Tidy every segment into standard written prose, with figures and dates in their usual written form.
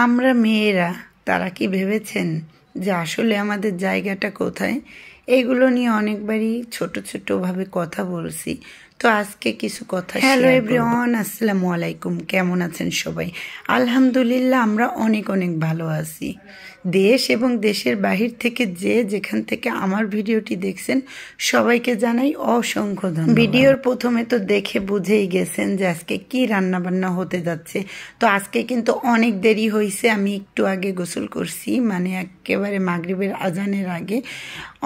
আমরা মেয়েরা তারা কি ভেবেছেন যে আসলে আমাদের জায়গাটা কোথায়? এইগুলো নিয়ে অনেকবারই ছোট ছোটভাবে কথা বলছি। তো আজকে কিছু কথা। হ্যালো এভরিওয়ান, আসসালামু আলাইকুম। কেমন আছেন সবাই? আলহামদুলিল্লাহ, আমরা অনেক অনেক ভালো আছি। দেশ এবং দেশের বাহির থেকে যেখান থেকে আমার ভিডিওটি দেখছেন সবাইকে জানাই অসংখ্য ধন্যবাদ। ভিডিওর প্রথমে তো দেখে বুঝেই গেছেন যে আজকে কি রান্না বান্না হতে যাচ্ছে। তো আজকে কিন্তু অনেক দেরি হয়েছে। আমি একটু আগে গোসল করছি, মানে একেবারে মাগরিবের আজানের আগে।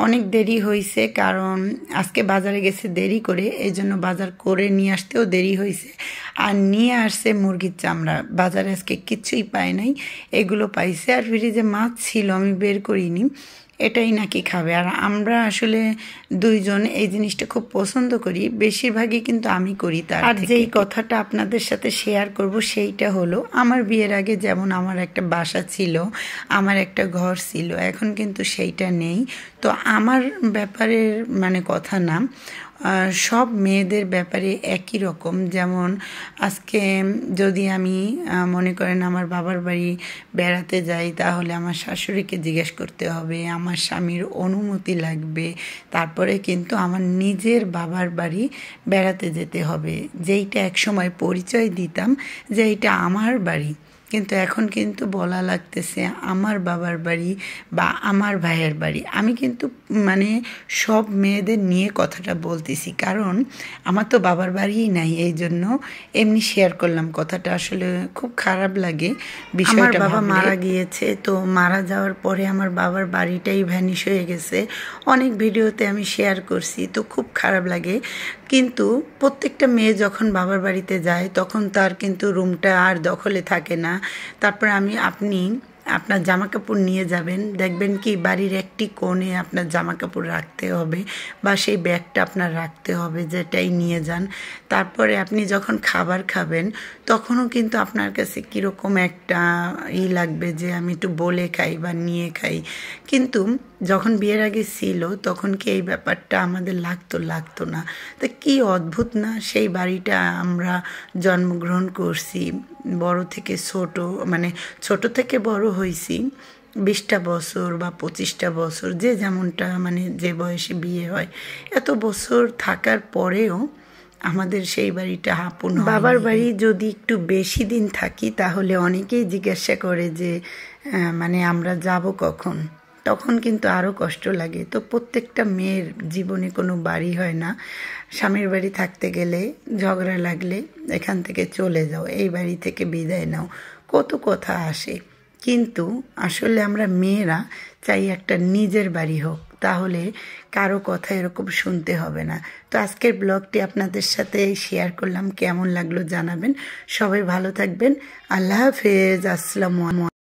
অনেক দেরি হয়েছে কারণ আজকে বাজারে গেছে দেরি করে, এই জন্য বাজার করে নিয়ে আসতেও দেরি হয়েছে। আর নিয়ে আসছে মুরগির চামড়া। বাজারে আজকে কিছুই পায় নাই, এগুলো পাইছে। আর ফ্রিজে মাছ ছিল, আমি বের করিনি। এটাই নাকি খাবে। আর আমরা আসলে দুইজন এই জিনিসটা খুব পছন্দ করি, বেশিরভাগই কিন্তু আমি করি। আর যেই কথাটা আপনাদের সাথে শেয়ার করব সেইটা হলো, আমার বিয়ের আগে যেমন আমার একটা বাসা ছিল, আমার একটা ঘর ছিল, এখন কিন্তু সেইটা নেই। তো আমার ব্যাপারে মানে কথা না, সব মেয়েদের ব্যাপারে একই রকম। যেমন আজকে যদি আমি মনে করেন আমার বাবার বাড়ি বেড়াতে যাই, তাহলে আমার শাশুড়িকে জিজ্ঞেস করতে হবে, আমার স্বামীর অনুমতি লাগবে, তারপরে কিন্তু আমার নিজের বাবার বাড়ি বেড়াতে যেতে হবে। যেইটা একসময় পরিচয় দিতাম যে এইটা আমার বাড়ি, কিন্তু এখন কিন্তু বলা লাগতেছে আমার বাবার বাড়ি বা আমার ভাইয়ের বাড়ি। আমি কিন্তু মানে সব মেয়েদের নিয়ে কথাটা বলতেছি, কারণ আমার তো বাবার বাড়িই নাই, এই জন্য এমনি শেয়ার করলাম কথাটা। আসলে খুব খারাপ লাগে বিষয়টা। আমার বাবা মারা গিয়েছে, তো মারা যাওয়ার পরে আমার বাবার বাড়িটাই ভ্যানিশ হয়ে গেছে। অনেক ভিডিওতে আমি শেয়ার করছি, তো খুব খারাপ লাগে। কিন্তু প্রত্যেকটা মেয়ে যখন বাবার বাড়িতে যায় তখন তার কিন্তু রুমটা আর দখলে থাকে না। তারপর আপনি আপনার জামা কাপড় নিয়ে যাবেন, দেখবেন কি বাড়ির একটি কোণে আপনার জামা কাপড় রাখতে হবে বা সেই ব্যাগটা আপনার রাখতে হবে, যেটাই নিয়ে যান। তারপরে আপনি যখন খাবার খাবেন তখনও কিন্তু আপনার কাছে কীরকম একটা লাগবে যে আমি একটু বলে খাই বা নিয়ে খাই। কিন্তু যখন বিয়ের আগে ছিল তখন কি এই ব্যাপারটা আমাদের লাগতো না। তো কি অদ্ভুত না, সেই বাড়িটা আমরা জন্মগ্রহণ করছি, বড় থেকে ছোট, মানে ছোট থেকে বড় হয়েছি 20টা বছর বা 25টা বছর, যে যেমনটা মানে যে বয়সে বিয়ে হয়। এত বছর থাকার পরেও আমাদের সেই বাড়িটা আপন। বাবার বাড়ি যদি একটু বেশি দিন থাকি তাহলে অনেকেই জিজ্ঞাসা করে যে মানে আমরা যাব কখন। তখন কিন্তু আরও কষ্ট লাগে। তো প্রত্যেকটা মেয়ের জীবনে কোনো বাড়ি হয় না। স্বামীর বাড়ি থাকতে গেলে ঝগড়া লাগলে এখান থেকে চলে যাও, এই বাড়ি থেকে বিদায় নাও, কত কথা আসে। কিন্তু আসলে আমরা মেয়েরা চাই একটা নিজের বাড়ি হোক, তাহলে কারো কথা এরকম শুনতে হবে না। তো আজকের ব্লগটি আপনাদের সাথে শেয়ার করলাম, কেমন লাগলো জানাবেন। সবাই ভালো থাকবেন। আল্লাহ হাফেজ। আসসালামু আলাইকুম।